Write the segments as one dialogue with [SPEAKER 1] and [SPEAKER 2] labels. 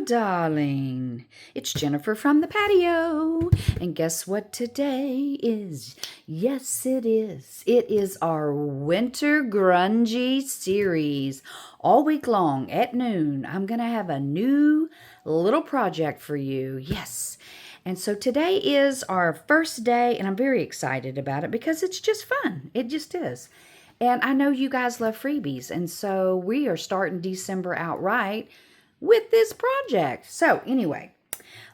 [SPEAKER 1] darling. It's Jennifer from the patio. And guess what today is? Yes, it is. It is our winter grungy series. All week long at noon, I'm going to have a new little project for you. Yes. And so today is our first day, and I'm very excited about it because it's just fun. It just is. And I know you guys love freebies, and so we are starting December out right with this project. So anyway,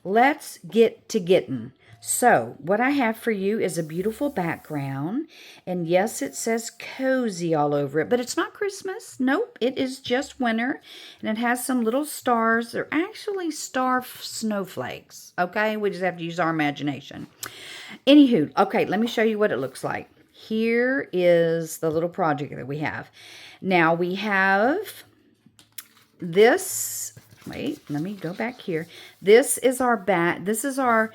[SPEAKER 1] let's get to getting. So what I have for you is a beautiful background, and yes, it says cozy all over it, but it's not Christmas. Nope, it is just winter, and it has some little stars. They're actually star snowflakes, okay? We just have to use our imagination. Anywho, okay, let me show you what it looks like. Here is the little project that we have. Now we have this. Wait, let me go back here. This is our This is our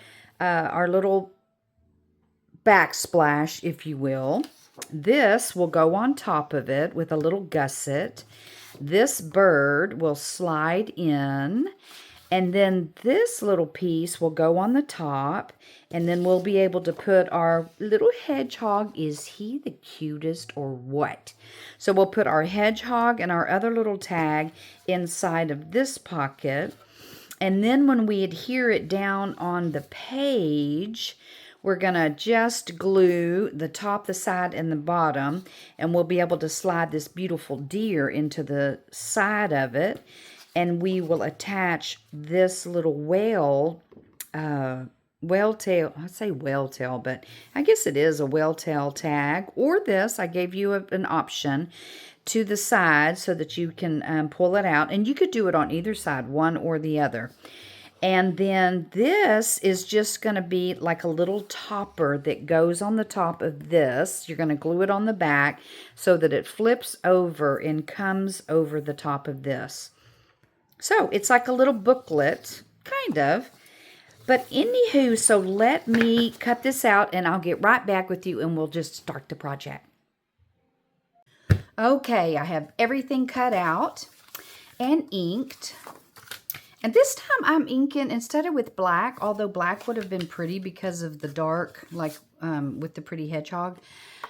[SPEAKER 1] little backsplash, if you will. This will go on top of it with a little gusset. This bird will slide in. And then this little piece will go on the top, and then we'll be able to put our little hedgehog. Is he the cutest or what? So we'll put our hedgehog and our other little tag inside of this pocket. And then when we adhere it down on the page, we're going to just glue the top, the side, and the bottom, and we'll be able to slide this beautiful deer into the side of it. And we will attach this little whale tail. I say whale tail, but I guess it is a whale tail tag. Or this, I gave you an option to the side so that you can pull it out. And you could do it on either side, one or the other. And then this is just going to be like a little topper that goes on the top of this. You're going to glue it on the back so that it flips over and comes over the top of this. So it's like a little booklet, kind of. But anywho, so let me cut this out and I'll get right back with you and we'll just start the project. Okay, I have everything cut out and inked. And this time I'm inking instead of with black, although black would have been pretty because of the dark, like with the pretty hedgehog.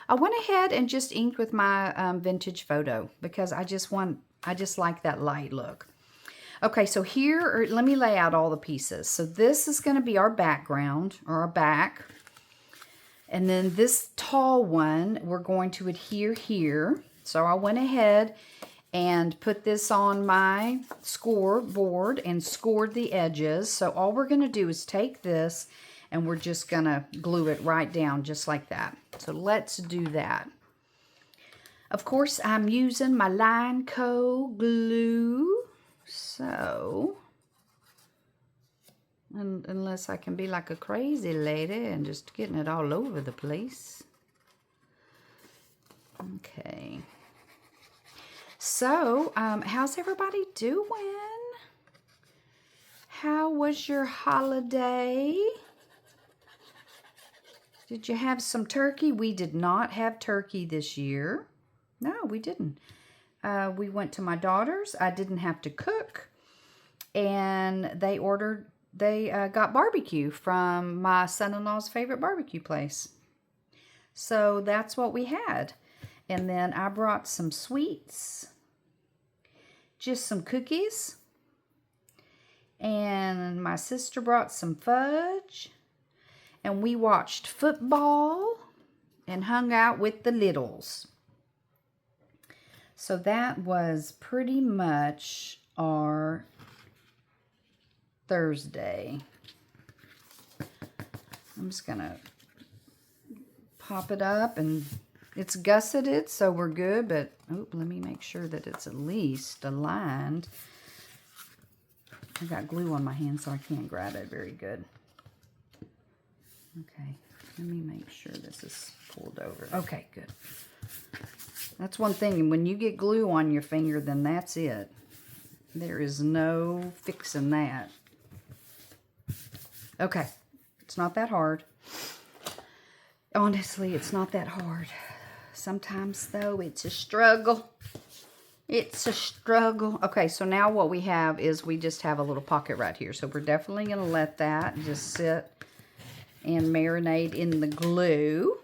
[SPEAKER 1] I went ahead and just inked with my vintage photo because I just like that light look. Okay, so here, let me lay out all the pieces. So this is going to be our background, or our back. And then this tall one, we're going to adhere here. So I went ahead and put this on my score board and scored the edges. So all we're going to do is take this and we're just going to glue it right down just like that. So let's do that. Of course, I'm using my Lineco glue. So, unless I can be like a crazy lady and just getting it all over the place. Okay. So, how's everybody doing? How was your holiday? Did you have some turkey? We did not have turkey this year. No, we didn't. We went to my daughter's. I didn't have to cook. And they got barbecue from my son-in-law's favorite barbecue place. So that's what we had. And then I brought some sweets. Just some cookies. And my sister brought some fudge. And we watched football and hung out with the littles. So that was pretty much our Thursday. I'm just going to pop it up, and it's gusseted, so we're good, but let me make sure that it's at least aligned. I got glue on my hand, so I can't grab it very good. Okay, let me make sure this is pulled over. Okay, good. That's one thing, and when you get glue on your finger, then that's it. There is no fixing that. Okay, it's not that hard. Honestly, it's not that hard. Sometimes, though, it's a struggle. It's a struggle. Okay, so now what we have is we just have a little pocket right here. So we're definitely going to let that just sit and marinate in the glue.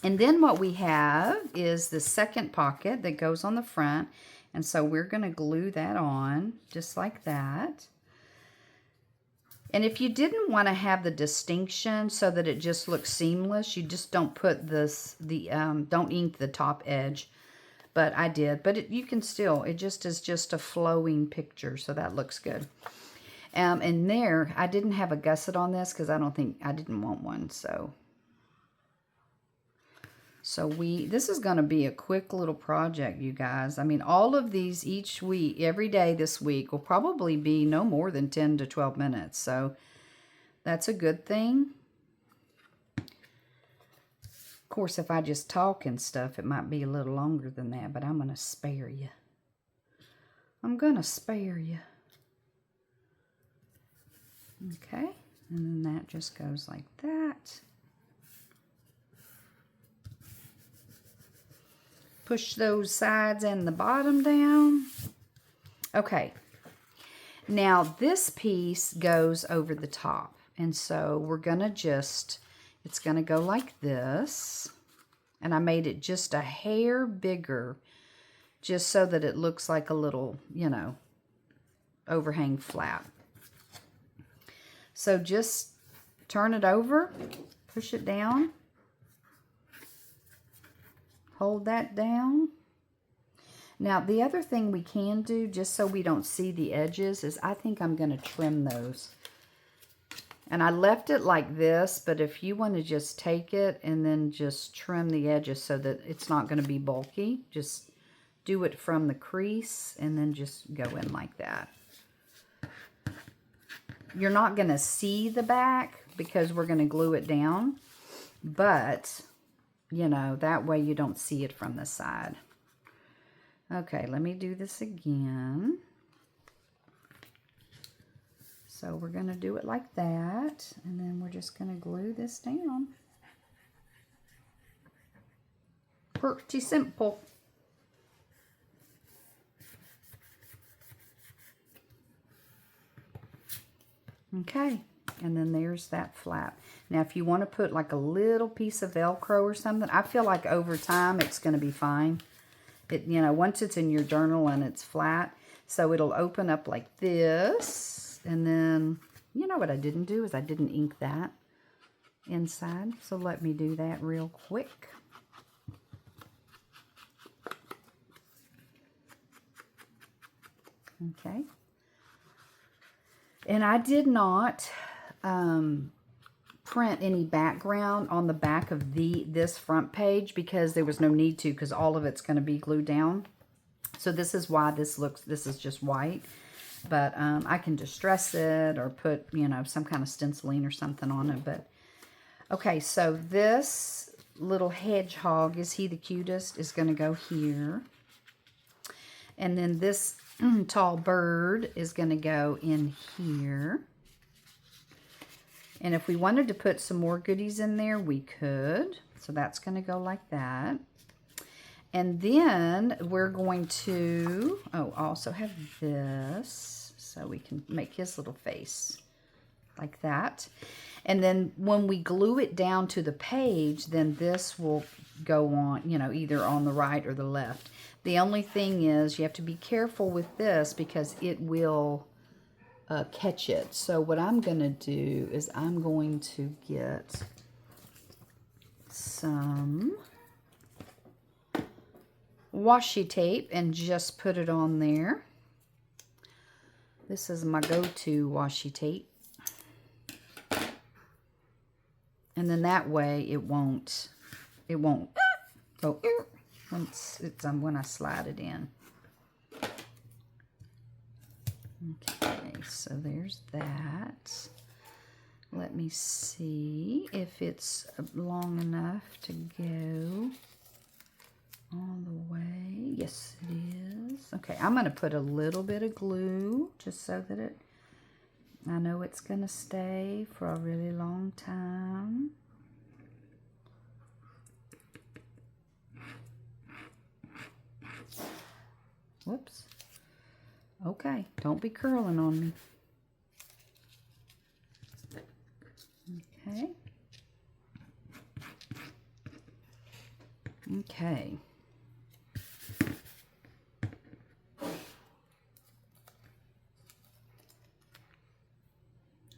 [SPEAKER 1] And then what we have is the second pocket that goes on the front. And so we're going to glue that on just like that. And if you didn't want to have the distinction so that it just looks seamless, you just don't put this, don't ink the top edge. But I did. But you can still, it just is just a flowing picture. So that looks good. And there, I didn't have a gusset on this because I didn't want one. So this is going to be a quick little project, you guys. I mean, all of these each week, every day this week will probably be no more than 10 to 12 minutes. So that's a good thing. Of course, if I just talk and stuff, it might be a little longer than that, but I'm going to spare you. I'm going to spare you. Okay, and then that just goes like that. Push those sides and the bottom down. Okay, now this piece goes over the top, and so we're going to just, it's going to go like this, and I made it just a hair bigger just so that it looks like a little, you know, overhang flap. So just turn it over, push it down, hold that down. Now the other thing we can do, just so we don't see the edges, is I think I'm going to trim those. And I left it like this, but if you want to just take it and then just trim the edges so that it's not going to be bulky, just do it from the crease and then just go in like that. You're not going to see the back because we're going to glue it down, but, you know, that way you don't see it from the side. Okay, let me do this again. So we're going to do it like that, and then we're just going to glue this down. Pretty simple. Okay, and then there's that flap. Now, if you want to put like a little piece of Velcro or something, I feel like over time it's going to be fine. It, you know, once it's in your journal and it's flat, so it'll open up like this. And then, you know what I didn't do is I didn't ink that inside. So let me do that real quick. Okay. And I did not print any background on the back of this front page because there was no need to, because all of it's going to be glued down. So this is why this is just white. But I can distress it or put, you know, some kind of stenciling or something on it. But okay, so this little hedgehog, is he the cutest, is going to go here. And then this tall bird is going to go in here. And if we wanted to put some more goodies in there, we could. So that's going to go like that. And then we're going to, also have this, so we can make his little face like that. And then when we glue it down to the page, then this will go on, you know, either on the right or the left. The only thing is you have to be careful with this because it will catch it. So what I'm going to do is I'm going to get some washi tape and just put it on there. This is my go-to washi tape. And then that way it won't go when I slide it in. Okay, so there's that. Let me see if it's long enough to go all the way. Yes, it is. Okay, I'm going to put a little bit of glue just so that I know it's going to stay for a really long time. Whoops. Okay, don't be curling on me. Okay. Okay.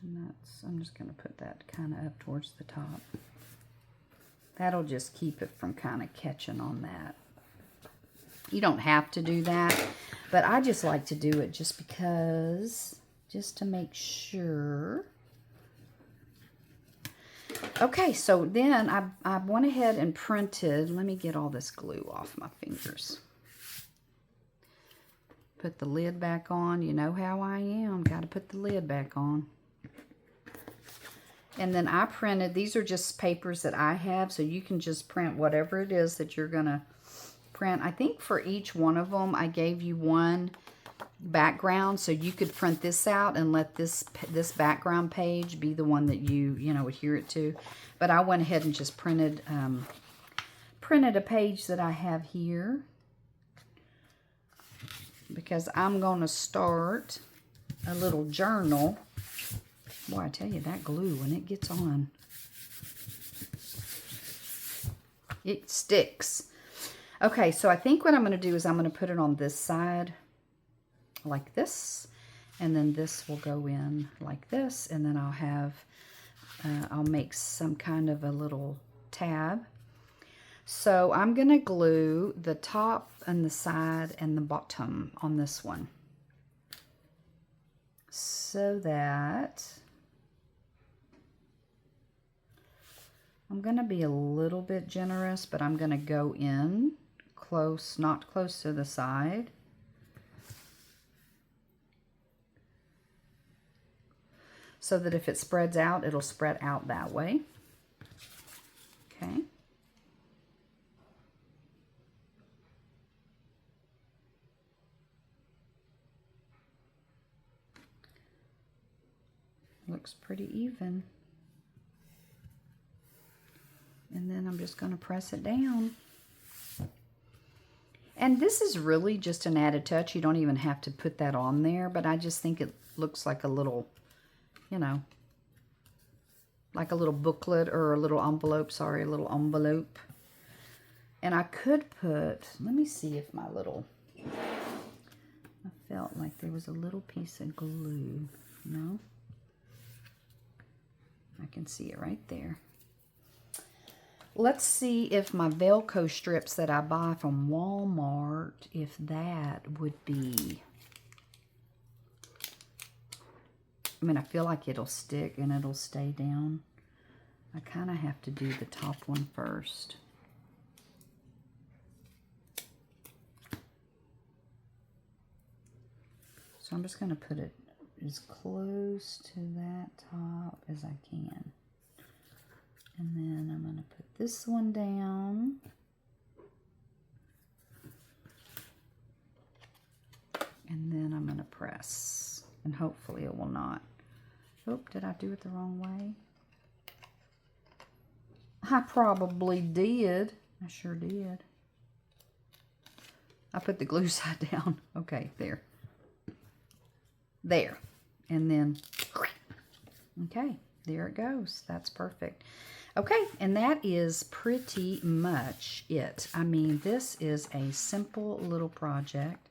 [SPEAKER 1] And I'm just going to put that kind of up towards the top. That'll just keep it from kind of catching on that. You don't have to do that, but I just like to do it just because, just to make sure. Okay, so then I went ahead and printed, let me get all this glue off my fingers. Put the lid back on. You know how I am. Got to put the lid back on. And then I printed, these are just papers that I have, so you can just print whatever it is that you're going to print. I think for each one of them, I gave you one background, so you could print this out and let this background page be the one that you adhere it to. But I went ahead and just printed a page that I have here, because I'm going to start a little journal. Boy, I tell you, that glue, when it gets on, it sticks. Okay, so I think what I'm going to do is I'm going to put it on this side like this, and then this will go in like this, and then I'll have, I'll make some kind of a little tab. So I'm going to glue the top and the side and the bottom on this one, so that I'm going to be a little bit generous, but I'm going to go in close, not close to the side. So that if it spreads out, it'll spread out that way. Okay. Looks pretty even. And then I'm just going to press it down. And this is really just an added touch. You don't even have to put that on there, but I just think it looks like a little, you know, like a little booklet or a little envelope. Sorry, a little envelope. And I could put, let me see if my little, I felt like there was a little piece of glue. No? I can see it right there. Let's see if my Velcro strips that I buy from Walmart, if that would be, I mean, I feel like it'll stick and it'll stay down. I kind of have to do the top one first. So I'm just going to put it as close to that top as I can. And then I'm going to put this one down. And then I'm going to press. And hopefully it will not. Oh, did I do it the wrong way? I probably did. I sure did. I put the glue side down. Okay, there. There. And then, okay, there it goes. That's perfect. Okay, and that is pretty much it. I mean, this is a simple little project.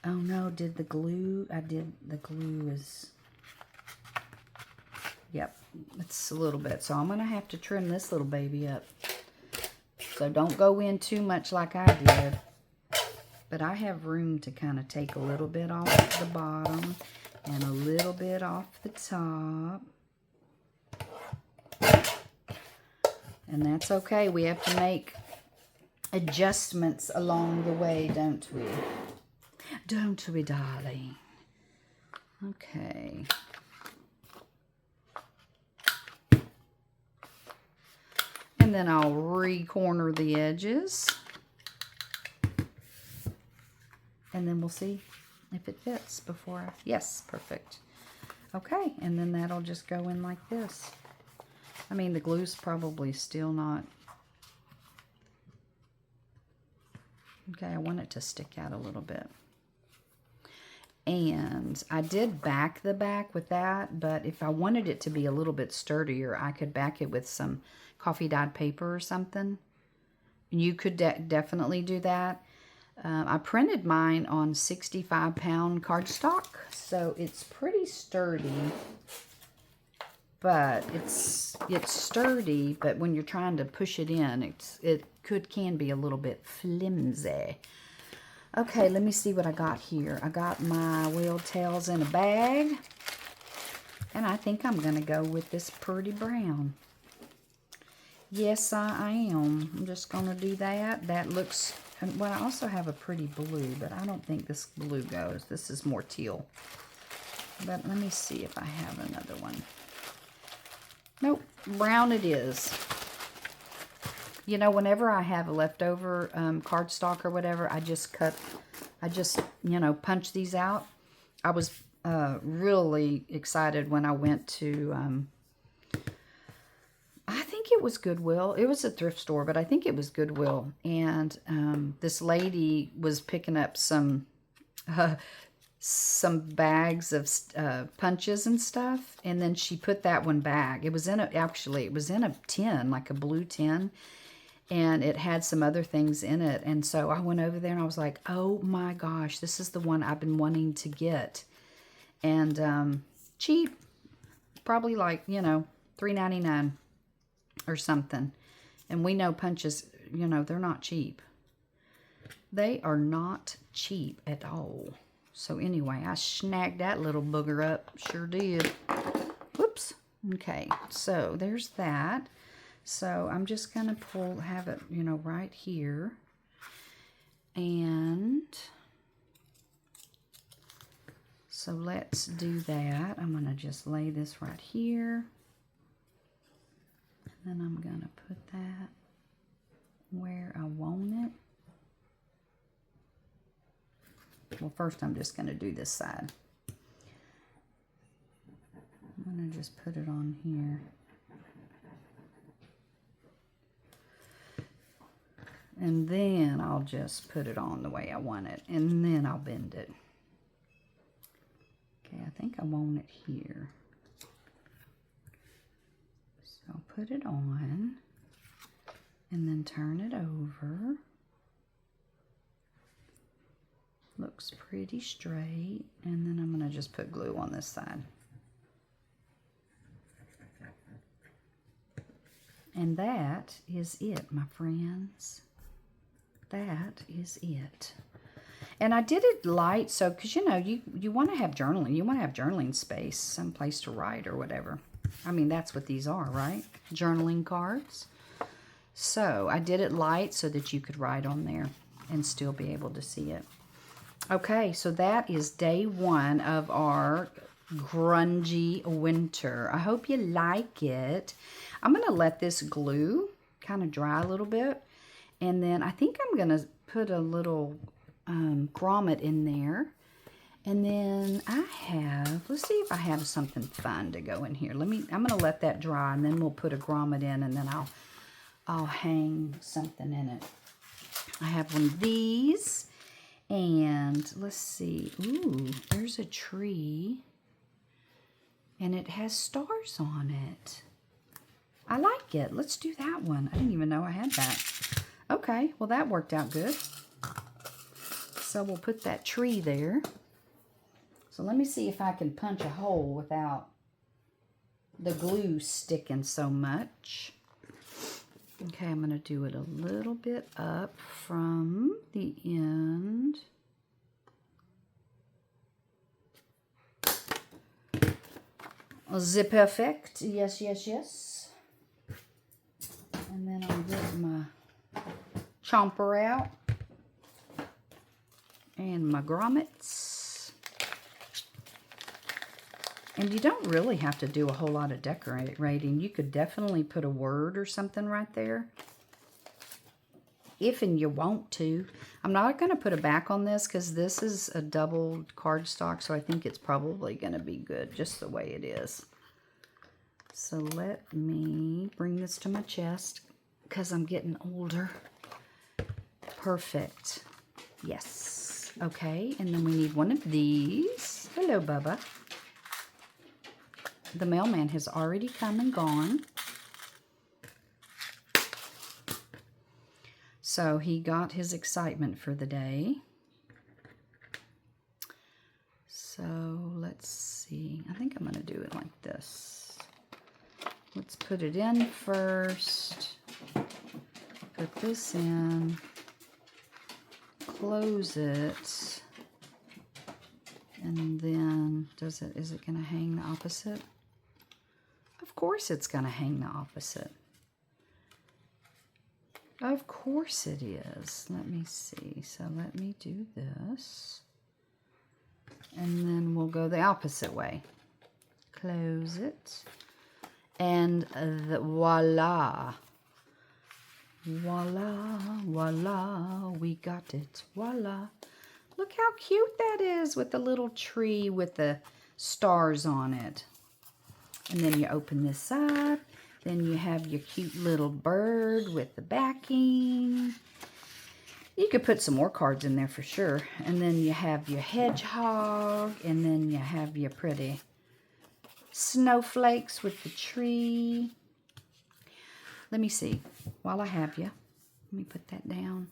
[SPEAKER 1] Oh no, did the glue, the glue is, yep, it's a little bit. So I'm going to have to trim this little baby up. So don't go in too much like I did. But I have room to kind of take a little bit off the bottom and a little bit off the top. And that's okay. We have to make adjustments along the way, don't we? Don't we, darling? Okay. And then I'll re-corner the edges. And then we'll see if it fits before I... Yes, perfect. Okay, and then that'll just go in like this. I mean, the glue's probably still not... Okay, I want it to stick out a little bit. And I did back the back with that, but if I wanted it to be a little bit sturdier, I could back it with some coffee dyed paper or something. You could definitely do that. I printed mine on 65-pound cardstock, so it's pretty sturdy. But it's sturdy, but when you're trying to push it in, it can be a little bit flimsy. Okay, let me see what I got here. I got my whale tails in a bag. And I think I'm going to go with this pretty brown. Yes, I am. I'm just going to do that. That looks... Well, I also have a pretty blue, but I don't think this blue goes. This is more teal. But let me see if I have another one. Nope, brown it is. You know, whenever I have a leftover cardstock or whatever, I just, you know, punch these out. I was really excited when I went to, I think it was Goodwill. It was a thrift store, but I think it was Goodwill. And this lady was picking up some bags of punches and stuff, and then she put that one back. It was in a, actually, it was in a tin, like a blue tin. And it had some other things in it. And so I went over there and I was like, oh my gosh, this is the one I've been wanting to get. And cheap, probably like, you know, $3.99 or something. And we know punches, you know, they're not cheap. They are not cheap at all. So anyway, I snagged that little booger up. Sure did. Whoops. Okay, so there's that. So I'm just going to have it, you know, right here. And so let's do that. I'm going to just lay this right here. And then I'm going to put that where I want it. Well, first I'm just going to do this side. I'm going to just put it on here. And then I'll just put it on the way I want it. And then I'll bend it. Okay, I think I want it here. So I'll put it on. And then turn it over. Looks pretty straight. And then I'm going to just put glue on this side. And that is it, my friends. That is it. And I did it light, so, because, you know, you want to have journaling. You want to have journaling space, some place to write or whatever. I mean, that's what these are, right? Journaling cards. So I did it light so that you could write on there and still be able to see it. Okay, so that is day one of our Grungy Winter. I hope you like it. I'm going to let this glue kind of dry a little bit. And then I think I'm going to put a little grommet in there. And then I have, let's see if I have something fun to go in here. I'm going to let that dry, and then we'll put a grommet in, and then I'll hang something in it. I have one of these. And let's see. Ooh, there's a tree. And it has stars on it. I like it. Let's do that one. I didn't even know I had that. Okay, well that worked out good. So we'll put that tree there. So let me see if I can punch a hole without the glue sticking so much. Okay, I'm going to do it a little bit up from the end. The perfect. Yes, yes, yes. And then I'll get my chomper out. And my grommets. And you don't really have to do a whole lot of decorating. You could definitely put a word or something right there. If and you want to. I'm not going to put a back on this because this is a double cardstock. So I think it's probably going to be good just the way it is. So let me bring this to my chest because I'm getting older. Perfect. Yes. Okay, and then we need one of these. Hello, Bubba. The mailman has already come and gone. So he got his excitement for the day. So let's see. I think I'm going to do it like this. Let's put it in first. Put this in. Close it. And then is it going to hang the opposite? Of course it's going to hang the opposite. Of course it is. Let me see. So let me do this. And then we'll go the opposite way. Close it. And voila. Voila, voila, we got it. Voila. Look how cute that is with the little tree with the stars on it. And then you open this up. Then you have your cute little bird with the backing. You could put some more cards in there for sure. And then you have your hedgehog. And then you have your pretty snowflakes with the tree. Let me see. While I have you, let me put that down.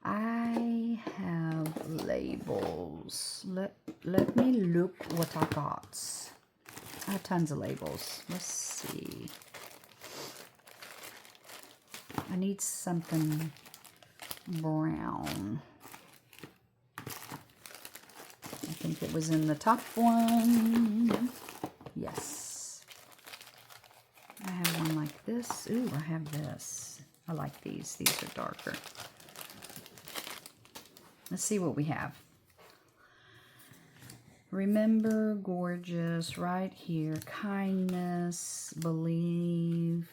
[SPEAKER 1] I have labels. Let me look what I got. I have tons of labels. Let's see. I need something brown. I think it was in the top one. Yes. I have one like this. Ooh, I have this. I like these. These are darker. Let's see what we have. Remember, gorgeous, right here. Kindness, believe,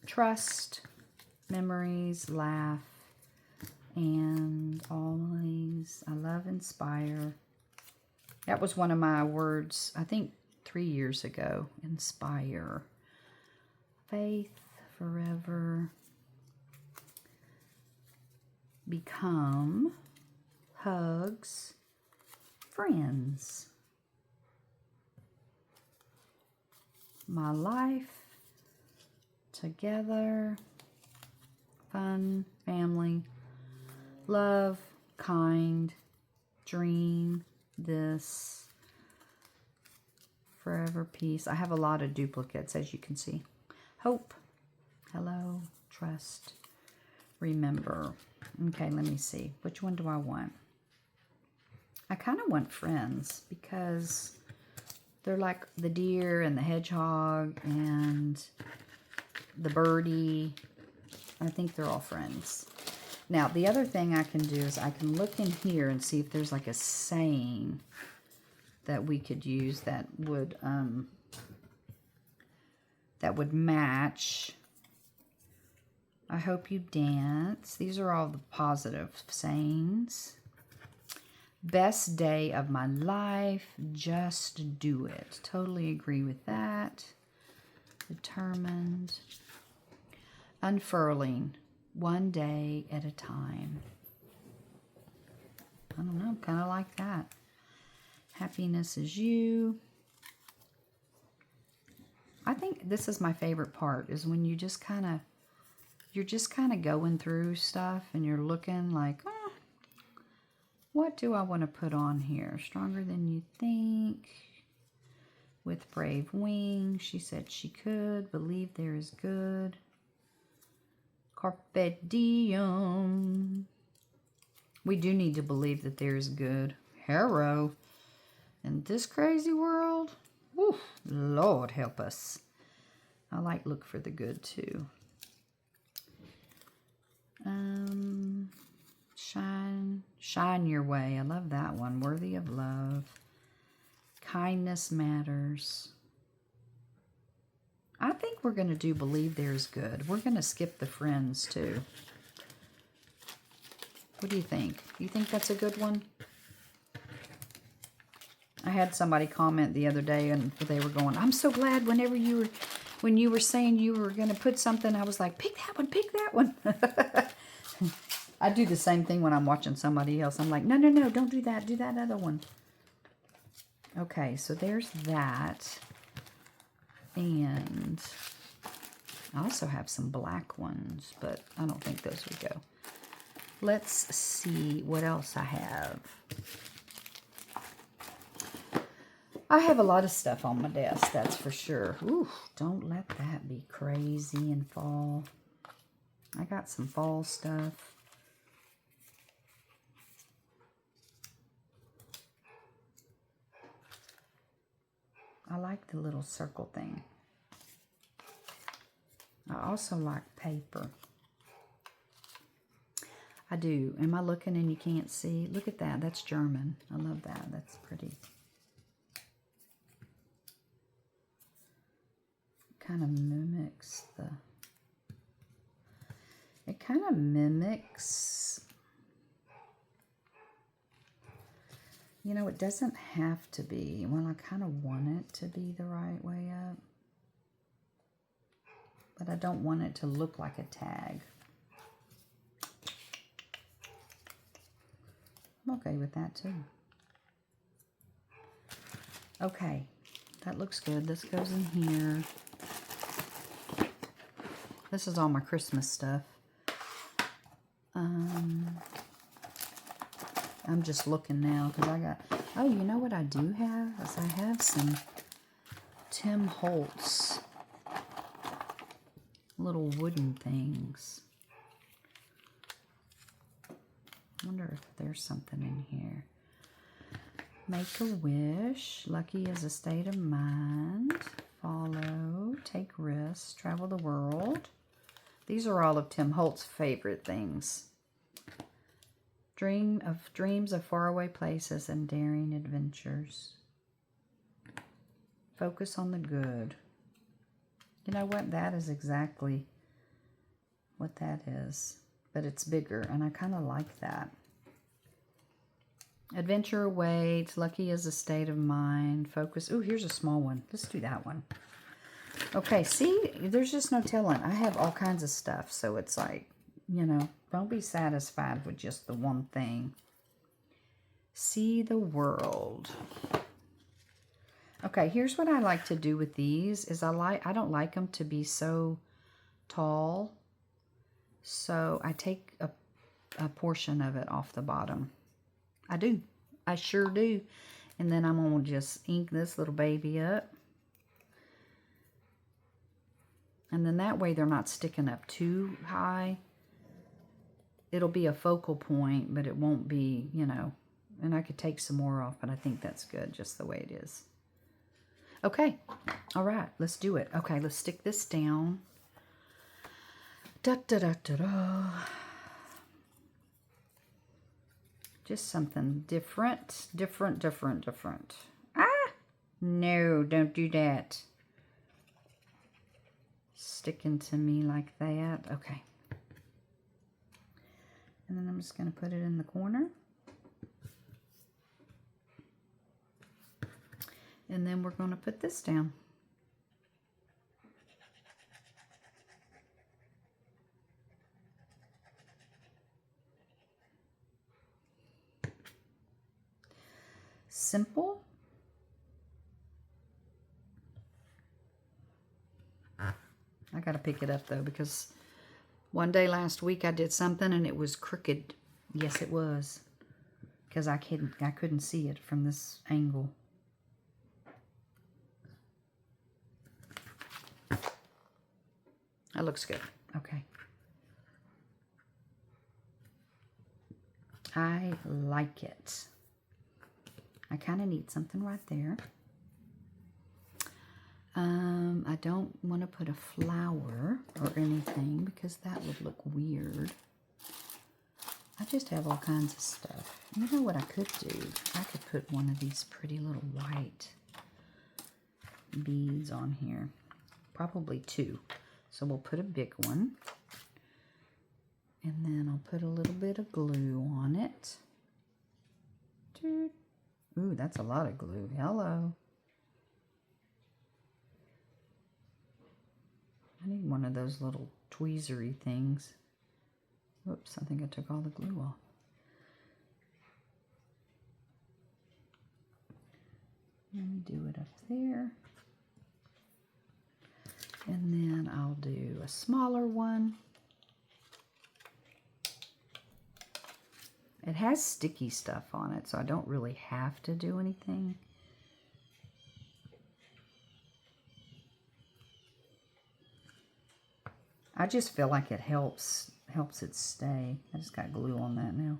[SPEAKER 1] trust, memories, laugh, and always. I love, inspire. That was one of my words, I think 3 years ago. Inspire. Faith, forever. Become, hugs, friends. My life, together, fun, family, love, kind, dream, this, forever, peace. I have a lot of duplicates, as you can see. Hope, hello, trust, remember. Okay, let me see. Which one do I want? I kind of want friends because they're like the deer and the hedgehog and the birdie. I think they're all friends. Now, the other thing I can do is I can look in here and see if there's like a saying that we could use that would match. I hope you dance. These are all the positive sayings. Best day of my life. Just do it. Totally agree with that. Determined. Unfurling. One day at a time. I don't know. Kind of like that. Happiness is you. I think this is my favorite part, is when you just kind of, you're just kind of going through stuff and you're looking like, oh, what do I want to put on here? Stronger than you think. With brave wings. She said she could. Believe there is good. Carpe diem. We do need to believe that there is good. Hero. In this crazy world. Woo, Lord help us. I like look for the good too. Shine your way. I love that one. Worthy of love. Kindness matters. I think we're going to do believe there's good. We're going to skip the friends too. What do you think? You think that's a good one? I had somebody comment the other day and they were going, I'm so glad when you were saying you were going to put something, I was like, pick that one, pick that one. I do the same thing when I'm watching somebody else. I'm like, no, no, no, don't do that. Do that other one. Okay, so there's that. And I also have some black ones, but I don't think those would go. Let's see what else I have. I have a lot of stuff on my desk, that's for sure. Ooh, don't let that be crazy in fall. I got some fall stuff. I like the little circle thing. I also like paper. I do. Am I looking and you can't see? Look at that. That's German. I love that. That's pretty. Kind of mimics the... It kind of mimics... You know, it doesn't have to be. Well, I kind of want it to be the right way up. But I don't want it to look like a tag. I'm okay with that too. Okay, that looks good. This goes in here. This is all my Christmas stuff. I'm just looking now because I got, oh, you know what I do have? Is I have some Tim Holtz little wooden things. I wonder if there's something in here. Make a wish. Lucky is a state of mind. Follow. Take risks. Travel the world. These are all of Tim Holtz's favorite things. Dreams of faraway places and daring adventures. Focus on the good. You know what? That is exactly what that is. But it's bigger, and I kind of like that. Adventure awaits. Lucky is a state of mind. Focus. Ooh, here's a small one. Let's do that one. Okay, see? There's just no telling. I have all kinds of stuff, so it's like, you know, don't be satisfied with just the one thing. See the world. Okay, here's what I like to do with these is I don't like them to be so tall. So I take a portion of it off the bottom. I do. I sure do. And then I'm going to just ink this little baby up. And then that way they're not sticking up too high. It'll be a focal point, but it won't be, you know. And I could take some more off, but I think that's good just the way it is. Okay. All right. Let's do it. Okay, let's stick this down. Da, da, da, da, da. Just something different. Different. Ah! No, don't do that. Sticking to me like that. Okay. And then I'm just going to put it in the corner. And then we're going to put this down. Simple. I got to pick it up though because one day last week I did something and it was crooked. Yes, it was. Because I couldn't see it from this angle. That looks good. Okay. I like it. I kind of need something right there. I don't want to put a flower or anything because that would look weird. I just have all kinds of stuff. You know what I could do? I could put one of these pretty little white beads on here. Probably two. So we'll put a big one. And then I'll put a little bit of glue on it. Ooh, that's a lot of glue. Hello. I need one of those little tweezery things. Whoops, I think I took all the glue off. Let me do it up there. And then I'll do a smaller one. It has sticky stuff on it, so I don't really have to do anything. I just feel like it helps it stay. I just got glue on that now.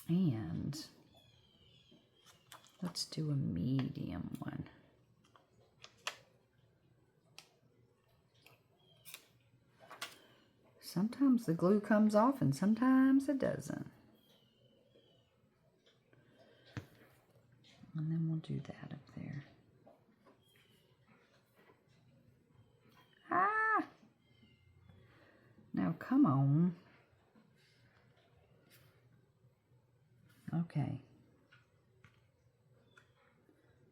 [SPEAKER 1] And let's do a medium one. Sometimes the glue comes off and sometimes it doesn't. And then we'll do that up there. Ah! Now come on. Okay.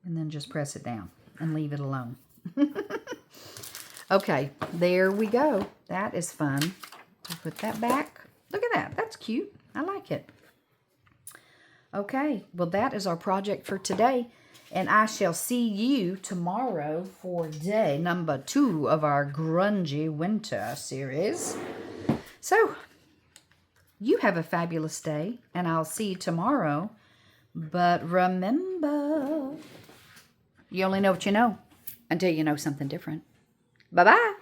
[SPEAKER 1] And then just press it down and leave it alone. Okay, there we go. That is fun. I'll put that back. Look at that. That's cute. I like it. Okay, well that is our project for today. And I shall see you tomorrow for day number 2 of our Grungy Winter series. So, you have a fabulous day, and I'll see you tomorrow. But remember, you only know what you know until you know something different. Bye-bye.